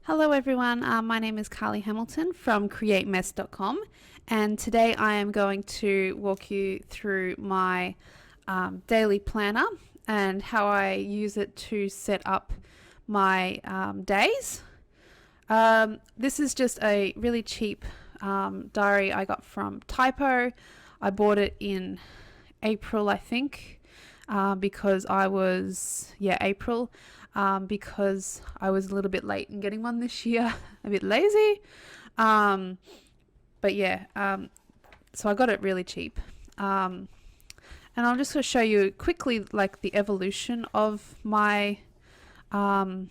Hello everyone, my name is Carlie Hamilton from createmess.com, and today I am going to walk you through my daily planner and how I use it to set up my days. This is just a really cheap diary I got from Typo. I bought it in April, I think, because I was a little bit late in getting one this year, a bit lazy. So I got it really cheap. And I'm just going to show you quickly like the evolution of my planning.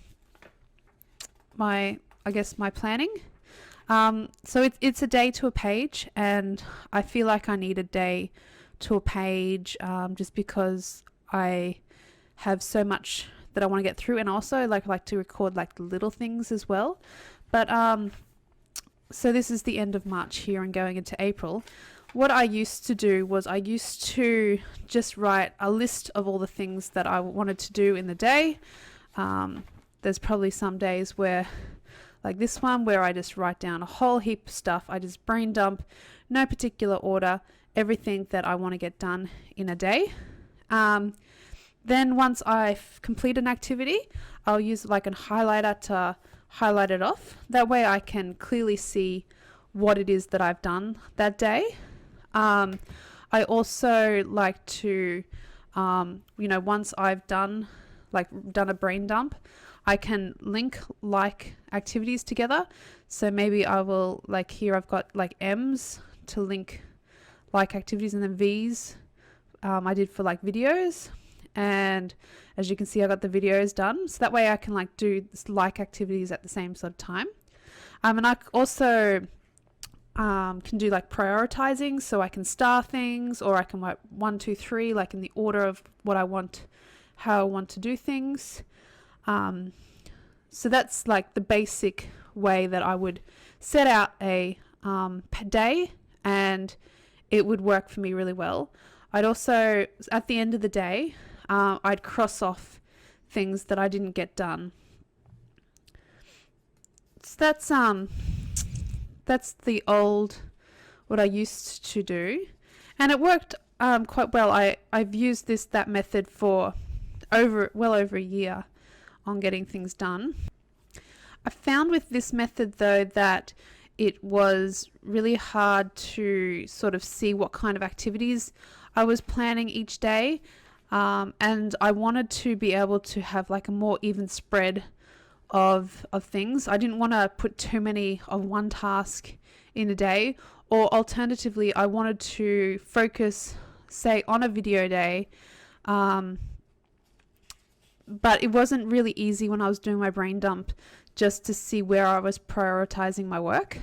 So it's a day to a page, and I feel like I need a day to a page just because I have so much that I want to get through, and also I like to record like the little things as well. But so this is the end of March here and going into April. What I used to do was I used to just write a list of all the things that I wanted to do in the day. There's probably some days where, like this one, where I just write down a whole heap of stuff. I just brain dump, no particular order, everything that I want to get done in a day. Then once I've completed an activity, I'll use like a highlighter to highlight it off. That way I can clearly see what it is that I've done that day. I also like to, once I've done a brain dump, I can link like activities together. So maybe I will, like here I've got like M's to link like activities, and then V's I did for like videos. And as you can see, I got the videos done, so that way I can like do like activities at the same sort of time. And I also can do like prioritizing, so I can star things, or I can write 1, 2, 3, like in the order of what I want, how I want to do things. So that's like the basic way that I would set out a day, and it would work for me really well. I'd also, at the end of the day, I'd cross off things that I didn't get done. So that's the old, what I used to do, and it worked quite well. I've used that method for well over a year on getting things done. I found with this method though that it was really hard to sort of see what kind of activities I was planning each day. And I wanted to be able to have like a more even spread of things. I didn't want to put too many of one task in a day, or alternatively I wanted to focus, say, on a video day, but it wasn't really easy when I was doing my brain dump just to see where I was prioritizing my work.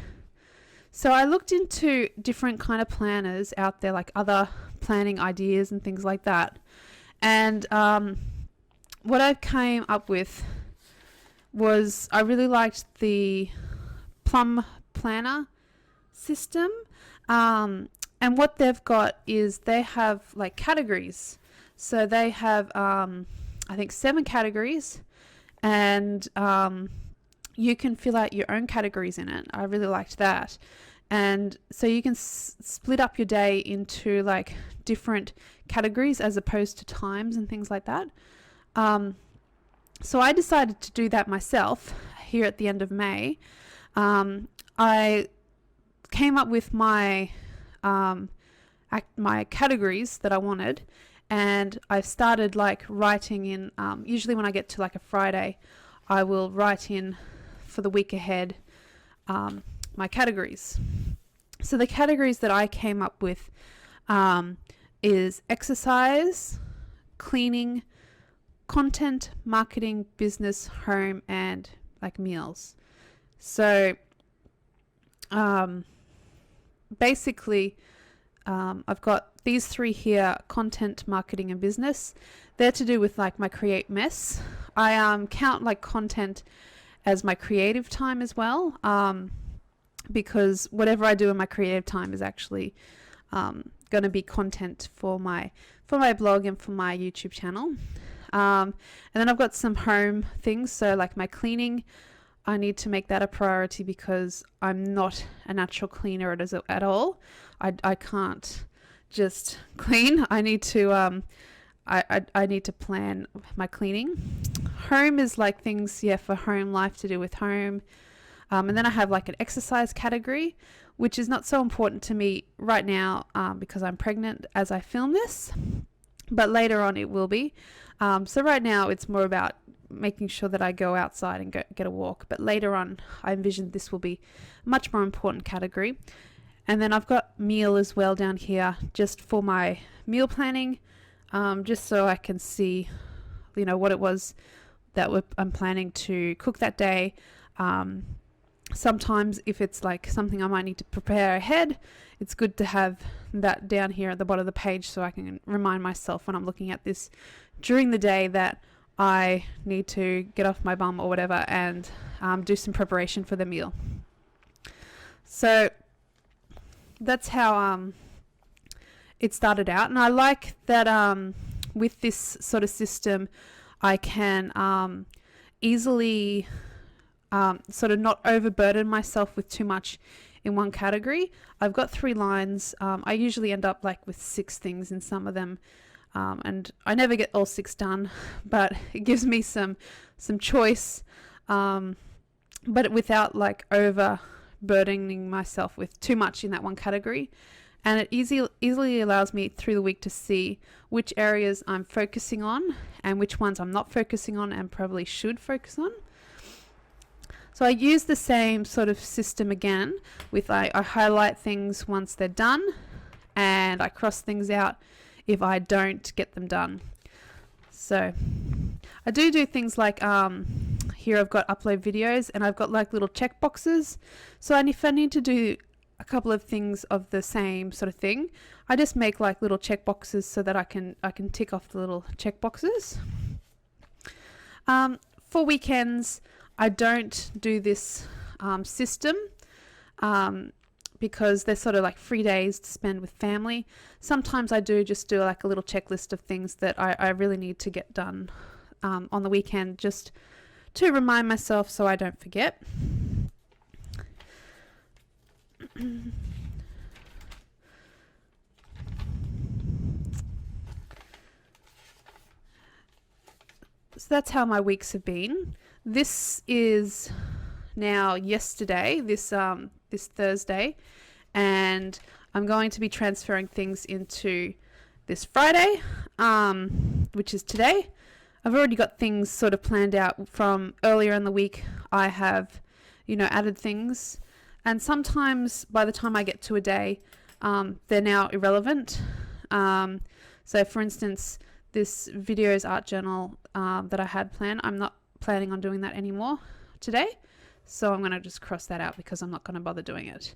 So I looked into different kind of planners out there, like other planning ideas and things like that. And what I came up with was I really liked the Plum Planner system. And what they've got is they have like categories. So they have, I think, 7 categories, and you can fill out your own categories in it. I really liked that. And so you can split up your day into like different categories as opposed to times and things like that. So I decided to do that myself here at the end of May. I came up with my categories that I wanted, and I started like writing in, usually when I get to like a Friday, I will write in for the week ahead my categories. So the categories that I came up with is exercise, cleaning, content, marketing, business, home, and like meals. So basically I've got these 3 here: content, marketing, and business. They're to do with like my create mess. I count like content as my creative time as well, because whatever I do in my creative time is actually going to be content for my blog and for my YouTube channel. And then I've got some home things, so like my cleaning, I need to make that a priority because I'm not a natural cleaner at all. I can't just clean. I need to I need to plan my cleaning. Home is like things, for home life to do with home. And then I have like an exercise category, which is not so important to me right now because I'm pregnant as I film this, but later on it will be. So right now it's more about making sure that I go outside and get a walk, but later on I envision this will be a much more important category. And then I've got meal as well down here, just for my meal planning, just so I can see, what it was that I'm planning to cook that day. Sometimes if it's like something I might need to prepare ahead, it's good to have that down here at the bottom of the page so I can remind myself when I'm looking at this during the day that I need to get off my bum or whatever and do some preparation for the meal. So that's how it started out, and I like that with this sort of system I can easily sort of not overburden myself with too much in one category. I've got 3 lines. I usually end up like with 6 things in some of them, and I never get all 6 done, but it gives me some choice, but without like overburdening myself with too much in that one category. And it easily allows me through the week to see which areas I'm focusing on and which ones I'm not focusing on and probably should focus on. So I use the same sort of system again with I highlight things once they're done and I cross things out if I don't get them done. So I do things like here I've got upload videos and I've got like little check boxes. So if I need to do a couple of things of the same sort of thing, I just make like little check boxes so that I can tick off the little check boxes. For weekends, I don't do this system because they're sort of like free days to spend with family. Sometimes I do just do like a little checklist of things that I really need to get done on the weekend, just to remind myself so I don't forget. So that's how my weeks have been. This is now yesterday, this Thursday, and I'm going to be transferring things into this Friday, which is today. I've already got things sort of planned out from earlier in the week. I have, added things, and sometimes by the time I get to a day, they're now irrelevant. So for instance, this videos art journal that I had planned, I'm not planning on doing that anymore today, so I'm going to just cross that out because I'm not going to bother doing it.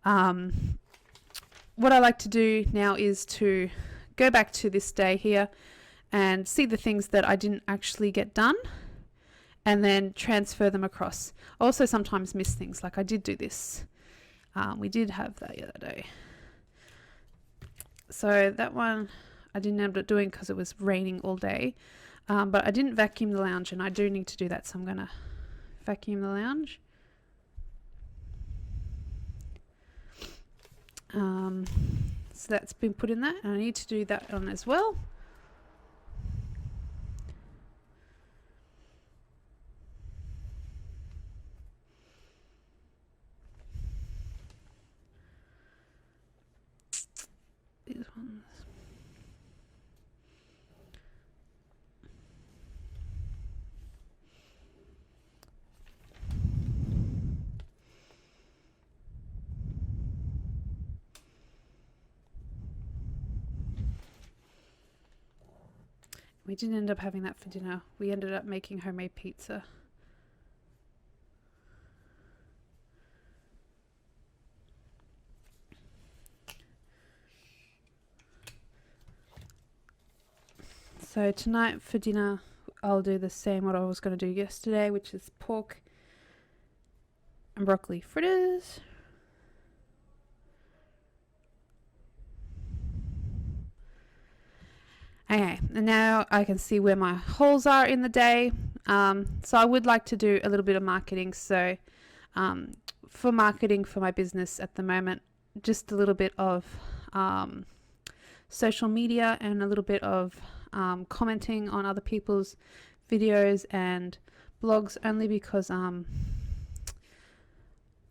What I like to do now is to go back to this day here and see the things that I didn't actually get done and then transfer them across. I also sometimes miss things, like I did do this. We did have that the other day. So that one I didn't end up doing because it was raining all day. But I didn't vacuum the lounge, and I do need to do that, so I'm going to vacuum the lounge. So that's been put in there, and I need to do that one as well. These ones. We didn't end up having that for dinner. We ended up making homemade pizza. So tonight for dinner, I'll do the same what I was going to do yesterday, which is pork and broccoli fritters. Okay, and now I can see where my holes are in the day. So I would like to do a little bit of marketing. So for marketing for my business at the moment, just a little bit of social media and a little bit of commenting on other people's videos and blogs, only because I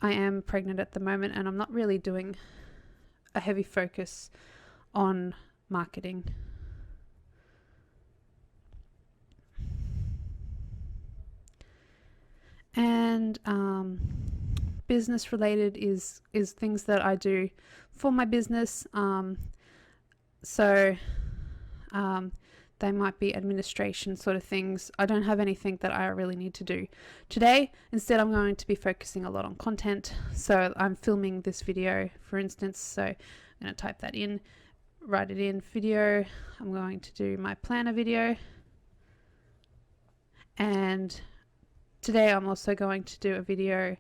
am pregnant at the moment and I'm not really doing a heavy focus on marketing. And business related is things that I do for my business. So they might be administration sort of things. I don't have anything that I really need to do today. Instead, I'm going to be focusing a lot on content. So I'm filming this video, for instance. So I'm going to type that in, write it in video. I'm going to do my planner video. And today I'm also going to do a video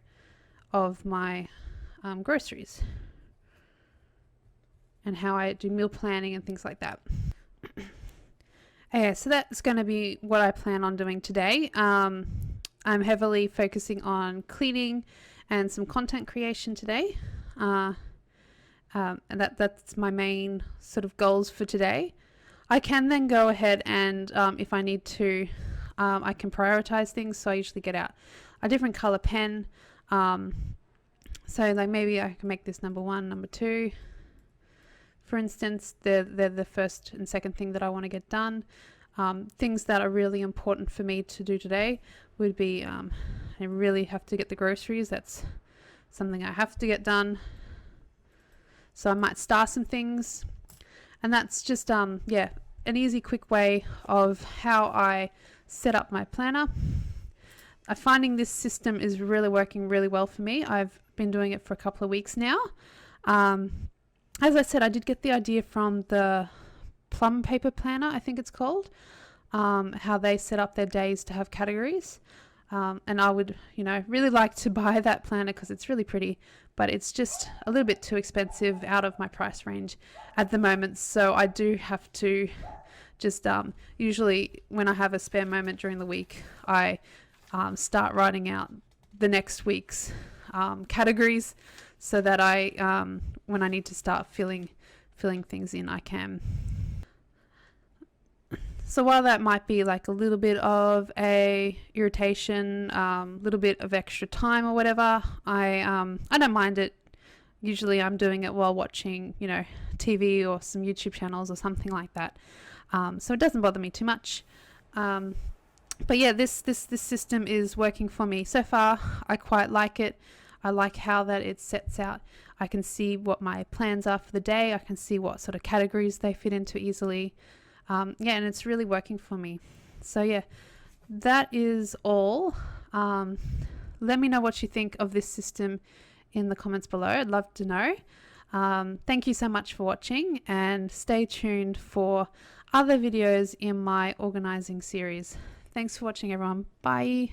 of my groceries and how I do meal planning and things like that. Okay, so that's going to be what I plan on doing today. I'm heavily focusing on cleaning and some content creation today. And that's my main sort of goals for today. I can then go ahead and if I need to, I can prioritize things. So I usually get out a different color pen. So like maybe I can make this number 1, number 2. For instance, they're the first and second thing that I want to get done. Things that are really important for me to do today would be I really have to get the groceries. That's something I have to get done. So I might star some things. And that's just an easy, quick way of how I set up my planner. I'm finding this system is really working really well for me. I've been doing it for a couple of weeks now. As I said, I did get the idea from the Plum Paper Planner, I think it's called, how they set up their days to have categories. And I would, really like to buy that planner because it's really pretty, but it's just a little bit too expensive, out of my price range at the moment. So I do have to just usually when I have a spare moment during the week, I start writing out the next week's categories, so that I when I need to start filling things in, I can. So while that might be like a little bit of a irritation, little bit of extra time or whatever, I don't mind it. Usually I'm doing it while watching, TV or some YouTube channels or something like that. So it doesn't bother me too much. But yeah, this system is working for me so far. I quite like it. I like how that it sets out. I can see what my plans are for the day. I can see what sort of categories they fit into easily. And it's really working for me. So yeah, that is all. Let me know what you think of this system in the comments below. I'd love to know. Thank you so much for watching, and stay tuned for other videos in my organising series. Thanks for watching, everyone. Bye.